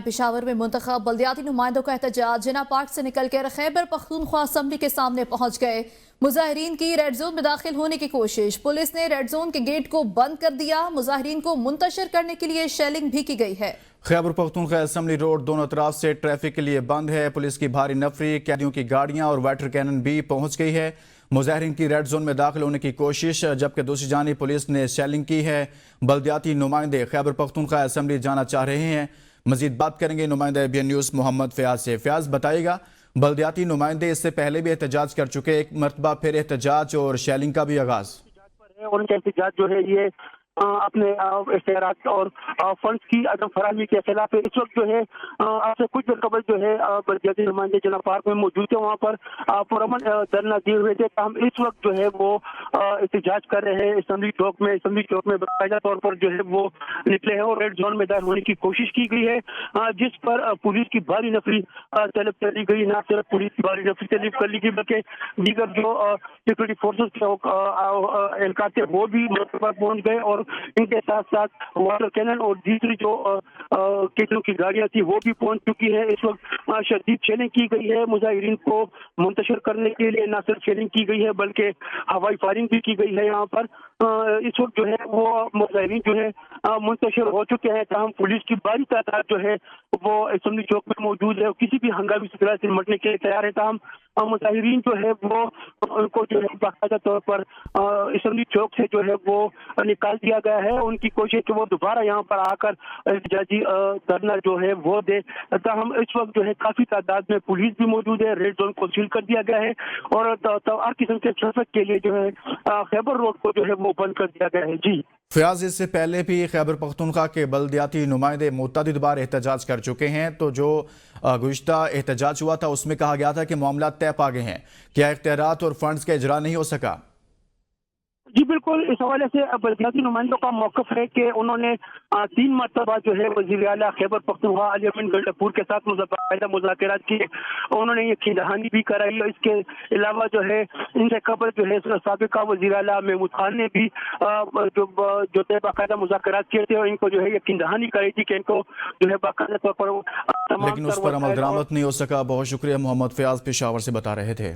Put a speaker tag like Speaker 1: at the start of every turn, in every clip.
Speaker 1: पेशावर में मुंतखब बल्दियाती नुमाइंदों का एहतजाज जिना पार्क से निकल कर खैबर पख्तूनख्वा असम्बली के सामने पहुंच गए। मुजाहिरीन की रेड जोन में दाखिल होने की कोशिश, पुलिस ने रेड जोन के गेट को बंद कर दिया। मुजाहिरीन को मुंतशिर करने के लिए शेलिंग भी की गई है।
Speaker 2: खैबर पख्तूनख्वा असम्बली रोड दोनों तरफ से ट्रैफिक के लिए बंद है। पुलिस की भारी नफरी, कैदियों की गाड़ियां और वाटर कैनन भी पहुंच गई है। मुजाहिरीन की रेड जोन में दाखिल होने की कोशिश, जबकि दूसरी जानिब पुलिस ने शेलिंग की है। बल्दियाती नुमाइंदे खैबर पख्तूनख्वा असम्बली जाना चाह रहे हैं। मजीद बात करेंगे नुमाइंदा ABN न्यूज़ मोहम्मद फयाज से। फयाज बताइएगा, बल्दियाती नुमाइंदे इससे पहले भी एहतजाज कर चुके, एक मरतबा फिर एहतजाज और शेलिंग का भी आगाज।
Speaker 3: और उनका एहतजाज जो है ये अपने इश्तेहारात और फंड्स की अदम फराहमी के खिलाफ है। इस वक्त जो है आपसे कुछ देर कबल जो है बल्दियाती नुमाइंदे जना पार्क में मौजूद थे, वहाँ पर पुरअमन धरना दिए हुए थे। हम इस वक्त जो है वो एहतजाज कर रहे हैं असेंबली चौक में बाकायदा तौर पर जो है वो निकले हैं और रेड जोन में दाखिल होने की कोशिश की गई है, जिस पर पुलिस की भारी नफरी तलब कर ली गई। न सिर्फ पुलिस की भारी नफरी तलब कर ली गई बल्कि दीगर जो सिक्योरिटी फोर्सेस के एहलकार थे वो भी मौके पर पहुंच गए और इनके साथ साथ वाटर कैनन और दूसरी जो कितनों की गाड़ियां थी वो भी पहुंच चुकी है। इस वक्त शदीद शेलिंग की गई है। मुजाहिरीन को मुंतशिर करने के लिए न सिर्फ शेलिंग की गई है बल्कि हवाई फायरिंग भी की गई है। यहाँ पर इस वक्त जो है वो मुजाहिरीन जो है मुंतशिर हो चुके हैं। तमाम पुलिस की भारी तादाद जो है वो असेंबली चौक में मौजूद है और किसी भी हंगामी सूचना से निपटने के लिए तैयार है। तमाम मुजाहिरीन जो है वो उनको जो है बाकायदा तौर पर असेंबली चौक से जो है वो निकाल दिया गया है। उनकी कोशिश कि वो दोबारा यहाँ पर आकर एहतजाजी धरना जो है वो दे। हम इस वक्त जो है काफी तादाद में पुलिस भी मौजूद है। रेड जोन को सील कर दिया गया है और हर किस्म के ट्रैफिक के लिए जो है खैबर रोड को जो है वो बंद कर दिया गया है। जी
Speaker 2: फयाज, इससे पहले भी खैबर पख्तूनख्वा के बल्दियाती नुमाइंदे मुतअद्दिद बार एहतजाज कर चुके हैं, तो जो गुज़िश्ता एहतजाज हुआ था उसमें कहा गया था कि मामला तय पा गए हैं। क्या इख्तियारात और फंड्स का इजरा नहीं हो सका?
Speaker 3: जी बिल्कुल, इस हवाले से बल्दियाती नुमाइंदों का मौक़िफ़ है कि उन्होंने 3 मरतबा जो है वज़ीर आला खैबर पख्तूनख्वा अली अमीन गंडापुर के साथ बाकायदा मुज़ाकरात किए। उन्होंने ये खिंदहानी भी कराई और इसके अलावा जो है इनसे कबल जो है साबिक़ा वज़ीर आला महमूद खान ने भी जो थे बाकायदा मुज़ाकरात किए थे और इनको जो है ये खिंदहानी कराई थी कि इनको जो है बाकायदा तौर पर
Speaker 2: लेकिन उस पर अमल दरामद नहीं हो सका। बहुत शुक्रिया मोहम्मद फयाज, पेशावर से बता रहे थे।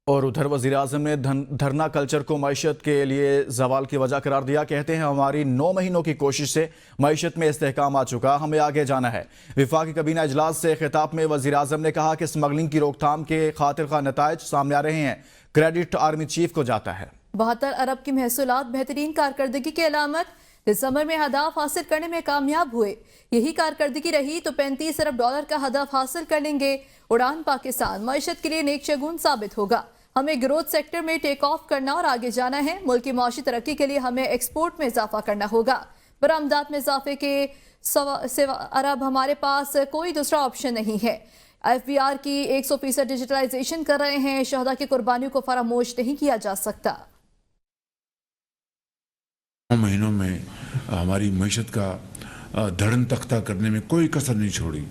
Speaker 2: और उधर वज़ीर आज़म ने धरना कल्चर को मईशत के लिए ज़वाल की वजह करार दिया। कहते हैं हमारी 9 महीनों की कोशिश से मईशत में इस्तेहकाम आ चुका, हमें आगे जाना है। वफाकी कबीना इजलास से खिताब में वज़ीर आज़म ने कहा कि स्मगलिंग की रोकथाम के खातिर खा नताइज सामने आ रहे हैं। क्रेडिट आर्मी चीफ को जाता है।
Speaker 1: 72 अरब की महसूलात बेहतरीन कारकर्दगी की अलामत, दिसंबर में हदफ हासिल करने में कामयाब हुए। यही कारकर्दगी रही तो $35 अरब का हदफ हासिल कर लेंगे। उड़ान पाकिस्तान मईशत के लिए नेक शगुन साबित होगा। हमें ग्रोथ सेक्टर में टेक ऑफ करना और आगे जाना है। मुल्क की माशी तरक्की के लिए हमें एक्सपोर्ट में इजाफा करना होगा। बरामदात में इजाफे के सिवा अरब हमारे पास कोई दूसरा ऑप्शन नहीं है। FBR की 100% डिजिटलाइजेशन कर रहे हैं। शहदा की कुर्बानियों को फरामोश नहीं किया जा सकता।
Speaker 4: 9 महीनों में हमारी मईशत का धड़न तख्ता करने में कोई कसर नहीं छोड़ी,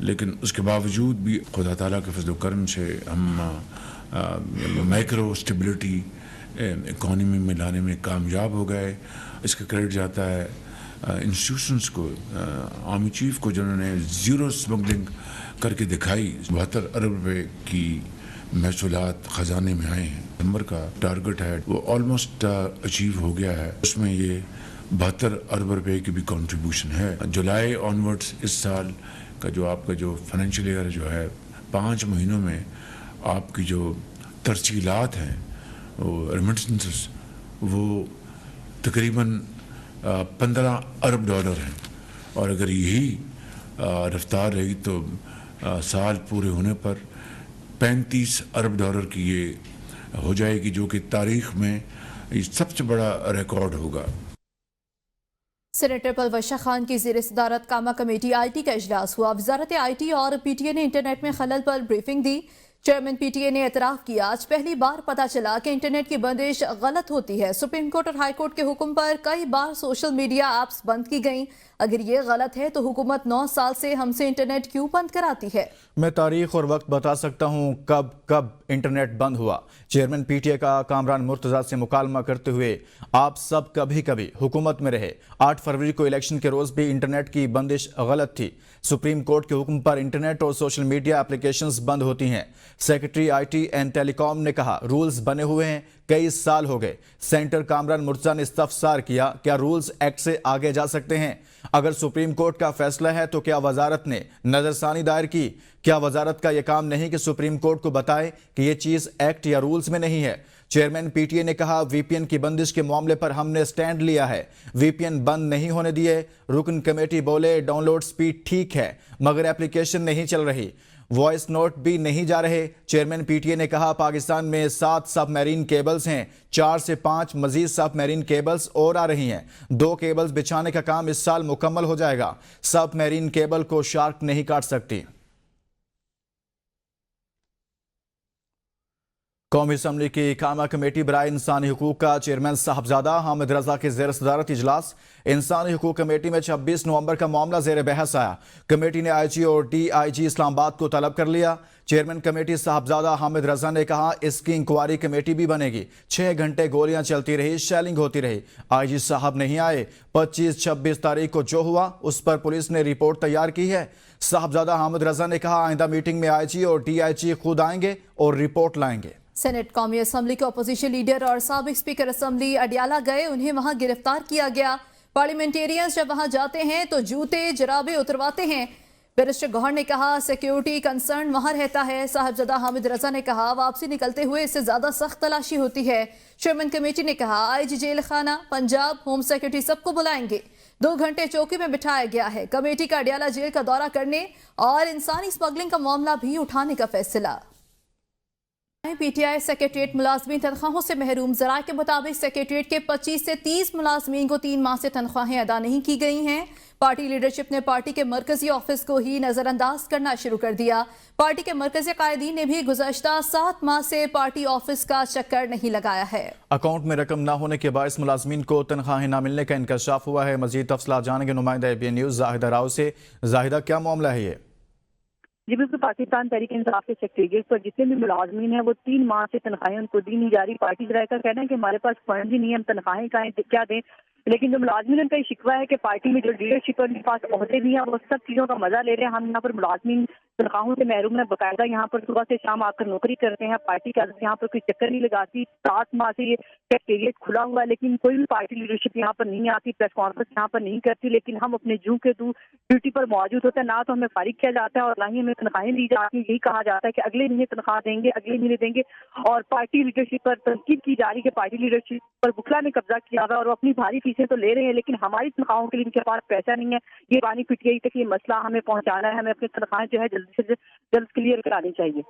Speaker 4: लेकिन उसके बावजूद भी खुदा ताला के फजल करम से हम माइक्रो स्टेबिलिटी इकॉनमी में लाने में कामयाब हो गए। इसका क्रेडिट जाता है इंस्टीट्यूशंस को, आर्मी चीफ को, जिन्होंने ज़ीरो स्मगलिंग करके दिखाई। 72 अरब रुपए की महसूलात ख़जाने में आए हैं। नंबर का टारगेट है वो ऑलमोस्ट अचीव हो गया है। उसमें ये 72 अरब रुपए की भी कंट्रीब्यूशन है। जुलाई ऑनवर्ड्स इस साल का जो आपका जो फाइनेंशियल ईयर जो है 5 महीनों में आपकी जो तरसीलात हैं वो रेमिटेंसेस वो तकरीबन $15 अरब हैं। और अगर यही रफ्तार रही तो साल पूरे होने पर $35 अरब की ये हो जाएगी, जो कि तारीख में ये सबसे बड़ा रिकॉर्ड होगा।
Speaker 1: सेनेटर पलवशा खान की ज़ेर सदारत कामा कमेटी IT का इजलास हुआ। वजारत IT और PTA ने इंटरनेट में खलल पर ब्रीफिंग दी। चेयरमैन PTA ने एतराफ़ किया, आज पहली बार पता चला कि इंटरनेट की बंदिश गलत होती है। सुप्रीम कोर्ट और हाई कोर्ट के हुक्म पर कई बार सोशल मीडिया ऐप्स बंद की गईं। अगर ये गलत है तो हुकूमत 9 साल से हमसे इंटरनेट क्यों बंद कराती है?
Speaker 2: मैं तारीख और वक्त बता सकता हूं कब इंटरनेट बंद हुआ। चेयरमैन पीटीआई का कामरान मुर्तजा से मुकालमा करते हुए आप सब कभी कभी हुकूमत में रहे। 8 फरवरी को इलेक्शन के रोज भी इंटरनेट की बंदिश गलत थी। सुप्रीम कोर्ट के हुक्म पर इंटरनेट और सोशल मीडिया एप्लीकेशंस बंद होती हैं। सेक्रेटरी आईटी एंड टेलीकॉम ने कहा रूल्स बने हुए हैं, कई साल हो गए। सेंटर कामरान मुर्तजा ने इस्तफसार किया, क्या रूल्स एक्ट से आगे जा सकते हैं? अगर सुप्रीम कोर्ट का फैसला है तो क्या वजारत ने नजरसानी दायर की? क्या वजारत का यह काम नहीं कि सुप्रीम कोर्ट को बताए कि यह चीज एक्ट या रूल्स में नहीं है? चेयरमैन पीटीआई ने कहा वीपीएन की बंदिश के मामले पर हमने स्टैंड लिया है, वीपीएन बंद नहीं होने दिए। रुकन कमेटी बोले डाउनलोड स्पीड ठीक है मगर एप्लीकेशन नहीं चल रही, वॉइस नोट भी नहीं जा रहे। चेयरमैन पीटीआई ने कहा पाकिस्तान में 7 सबमरीन केबल्स हैं, 4 से 5 मजीद सबमरीन केबल्स और आ रही हैं। 2 केबल्स बिछाने का काम इस साल मुकम्मल हो जाएगा। सबमरीन केबल को शार्क नहीं काट सकती। कौमी असम्बली की कामा कमेटी बराए इंसानी हुकूक का चेयरमैन साहबजादा हामिद रजा के ज़ेर सदारत इजलास। इंसानी हुकूक कमेटी में 26 नवंबर का मामला ज़ेर बहस आया। कमेटी ने आईजी और डीआईजी इस्लामाबाद को तलब कर लिया। चेयरमैन कमेटी साहबजादा हामिद रजा ने कहा इसकी इंक्वायरी कमेटी भी बनेगी। 6 घंटे गोलियां चलती रही, शेलिंग होती रही, आईजी साहब नहीं आए। 25-26 तारीख को जो हुआ उस पर पुलिस ने रिपोर्ट तैयार की है। साहबजादा हामिद रजा ने कहा आइंदा मीटिंग में आईजी और डीआईजी खुद आएंगे और रिपोर्ट लाएंगे।
Speaker 1: सेनेट कौमी असम्बली के अपोजिशन लीडर और साबिक स्पीकर असम्बली अडियाला गए, उन्हें वहां गिरफ्तार किया गया। पार्लियामेंटेरियंस जब वहां जाते हैं तो जूते जराबे उतरवाते हैं। बैरिस्टर गौहर ने कहा सिक्योरिटी कंसर्न वहां रहता है। साहबजादा हामिद रजा ने कहा वापसी निकलते हुए इससे ज्यादा सख्त तलाशी होती है। चेयरमैन कमेटी ने कहा आईजी जेल खाना, पंजाब, होम सेक्रेटरी सबको बुलाएंगे। 2 घंटे चौकी में बिठाया गया है। कमेटी का अडियाला जेल का दौरा करने और इंसानी स्मगलिंग का मामला भी उठाने का फैसला। पीटीआई सेक्रेटरीट मुलाजमीन तनख्वाहों से महरूम। ज़राए के मुताबिक सेक्रेटरीट के 25 से 30 मुलाजमीन को 3 माह से तनख्वाहें अदा नहीं की गई हैं। पार्टी लीडरशिप ने पार्टी के मरकजी ऑफिस को ही नजरअंदाज करना शुरू कर दिया। पार्टी के मरकजी कायदीन ने भी गुज़श्ता 7 माह से पार्टी ऑफिस का चक्कर नहीं लगाया है।
Speaker 2: अकाउंट में रकम न होने के बायस मुलाजमीन को तनख्वाहें न मिलने का इंकशाफ हुआ है। मजीद तफसीलात जानेंगे नुमाइंदा एबीएन न्यूज़ जाहिदा राव से। जाहिदा, क्या मामला है ये?
Speaker 5: जी बिल्कुल, पाकिस्तान तहरीक इंसाफ के सेक्रेटरीट पर जितने भी मुलाजमीन हैं वो 3 माह से तनख्वाहें उनको दी नहीं जा रही। पार्टी ज़राए का कहना है कि हमारे पास फंड ही नहीं है, हम तनख्वाहें क्या दें। लेकिन जो मुलाजमीन उनका ये शिकवा है कि पार्टी में जो लीडरशिप है उनके पास ओहदे भी हैं, वो सब चीज़ों का मजा ले रहे हैं। हम यहाँ पर मुलाजमीन तनख्वाहों से महरूम है, बाकायदा यहाँ पर सुबह से शाम आकर नौकरी करते हैं। पार्टी की यहाँ पर कोई चक्कर नहीं लगाती। 7 माह से ये सेक्रेटरीट खुला हुआ है लेकिन कोई भी पार्टी लीडरशिप यहाँ पर नहीं आती, प्रेस कॉन्फ्रेंस यहाँ पर नहीं करती। लेकिन हम अपने जू के ड्यूटी पर मौजूद होते हैं, ना तो हमें फारिग किया जाता है और ना ही हमें तनख्वाहें दी जाती है। यही कहा जाता है कि अगले महीने तनख्वाह देंगे, अगले महीने देंगे। और पार्टी लीडरशिप पर तनकीद की जा रही है कि पार्टी लीडरशिप पर बुखला ने कब्जा किया हुआ और वो अपनी भारी फीसें तो ले रहे हैं लेकिन हमारी तनख्वाहों के लिए इनके पास पैसा नहीं है। ये बानी पीटीआई तक ये मसला हमें पहुंचाना है, हमें अपनी तनख्वाहें जो है जल्दी से जल्द क्लियर करानी चाहिए।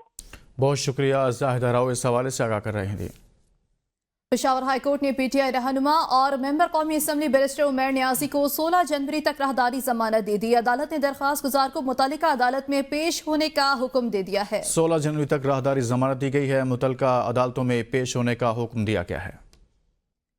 Speaker 2: बहुत शुक्रिया जाहिदा राव, इस हवाले से आगाह कर रहे हैं।
Speaker 1: पेशावर हाई कोर्ट ने पीटीआई रहनुमा और मेंबर कौमी असम्बली बैरिस्टर उमर नियाजी को 16 जनवरी तक राहदारी जमानत दे दी। अदालत ने दरख्वास्त गुजार को मुतल्लिका अदालत में पेश होने का हुक्म दे दिया है।
Speaker 2: 16 जनवरी तक राहदारी जमानत दी गई है। मुतल्लिका अदालतों में पेश होने का हुक्म दिया गया है।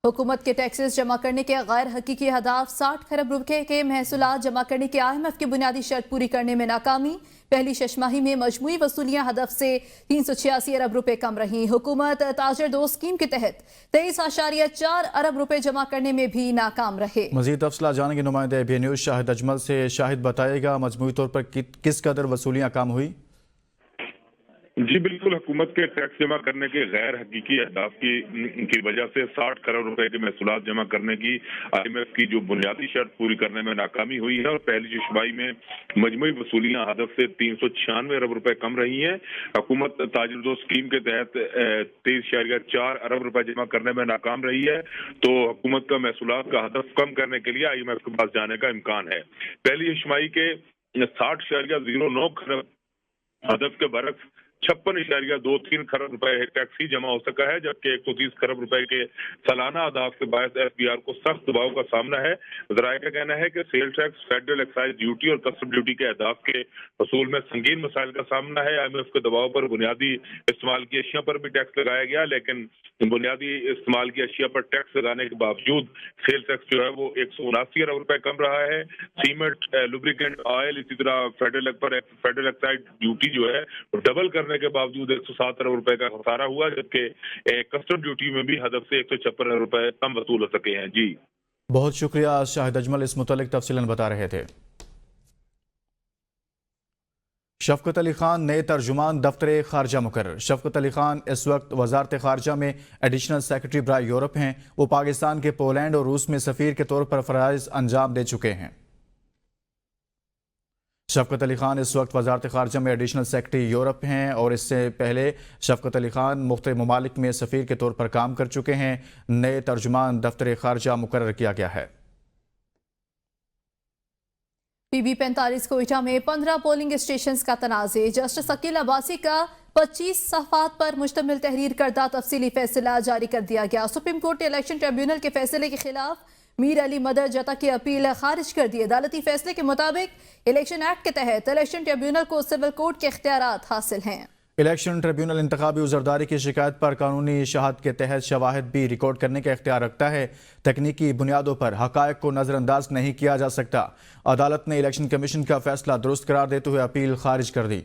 Speaker 1: हुकूमत के टैक्सेस जमा करने के गैर हकीकी हदाफ 60 खरब रुपए के महसूलात जमा करने के IMF की बुनियादी शर्त पूरी करने में नाकामी। पहली शशमाही में मजमूई वसूलियां हदफ से 386 अरब रुपए कम रही। हुकूमत ताजर दो स्कीम के तहत 23.4 अरब रुपए जमा करने में भी नाकाम रहे।
Speaker 2: मजीद तफसीलात जानेंगे नुमाइंदा एबीएन न्यूज़ शाहिद अजमल से। शाहिद, बताएगा मजमूई तौर पर किस कदर वसूलियां कम हुई?
Speaker 6: जी बिल्कुल, हुकूमत के टैक्स जमा करने के गैर हकीकी अहदाफ की वजह से 60 करोड़ रुपए के महसूलात जमा करने की IMF की जो बुनियादी शर्त पूरी करने में नाकामी हुई है और पहली शशमाही में मजमूई वसूलियां हदफ से 396 अरब रुपए कम रही हैं। हुकूमत ताजरदो स्कीम के तहत 23.4 अरब रुपए जमा करने में नाकाम रही है, तो हुकूमत का महसूलात का हदफ कम करने के लिए IMF के पास जाने का इम्कान है। पहली शशमाही के 60.09 खरब हदफ के बरक्स 56.23 खरब रुपए टैक्स ही जमा हो सका है, जबकि 130 खरब रुपए के सालाना अहदाफ के बायस FBR को सख्त दबाव का सामना है। ज़राए का कहना है कि sale tax, federal excise duty और कस्टम ड्यूटी के अहदाफ के वसूल में संगीन मसाइल का सामना है। IMF के दबाव पर बुनियादी इस्तेमाल की अशिया पर भी टैक्स लगाया गया, लेकिन बुनियादी इस्तेमाल की अशिया पर टैक्स लगाने के बावजूद सेल टैक्स जो है वो 179 अरब रुपए कम रहा है। सीमेंट, लुब्रिकेंट, ऑयल, इसी तरह फेडरल एक्साइज ड्यूटी जो है वो डबल करने के बावजूद 107 अरब रुपए का खसारा हुआ, जबकि कस्टम ड्यूटी में भी हदफ से 156 अरब रुपए कम वसूल हो सके हैं। जी
Speaker 2: बहुत शुक्रिया शाहिद अजमल, इस मुतालिक तफसीलन बता रहे थे। शफकत अली खान नए तर्जुमान दफ्तर खारजा मुकर्रर। शफकत अली खान इस वक्त वजारत खारजा में एडिशनल सेक्रेटरी बराए यूरोप हैं। वो पाकिस्तान के पोलैंड और रूस में सफ़ीर के तौर पर फ़राइज़ अंजाम दे चुके हैं। शफकत अली खान इस वक्त वजारत खारजा में एडिशनल सेक्रेटरी यूरोप हैं और इससे पहले शफकत अली खान मुख्तलिफ ममालिक में सफ़ीर के तौर पर काम कर चुके हैं। नए तर्जुमान दफ्तर खारजा मुकर्रर किया गया है।
Speaker 1: PB 45 कोयटा में 15 पोलिंग स्टेशंस का तनाज़े। जस्टिस अकील अब्बासी का 25 सफ़ात पर मुश्तमिल तहरीर करदा तफसीली फैसला जारी कर दिया गया। सुप्रीम कोर्ट ने इलेक्शन ट्रिब्यूनल के फैसले के खिलाफ मीर अली मदर जता की अपील खारिज कर दी। अदालती फैसले के मुताबिक इलेक्शन एक्ट के तहत इलेक्शन ट्रिब्यूनल को सिविल कोर्ट के इख्तियारात हासिल हैं।
Speaker 2: इलेक्शन ट्रिब्यूनल इंतखाबी उज़रदारी की शिकायत पर कानूनी शहादत के तहत शवाहिद भी रिकॉर्ड करने का इख्तियार रखता है। तकनीकी बुनियादों पर हक़ाइक़ को नज़रअंदाज नहीं किया जा सकता। अदालत ने इलेक्शन कमीशन का फैसला दुरुस्त करार देते हुए अपील खारिज कर दी।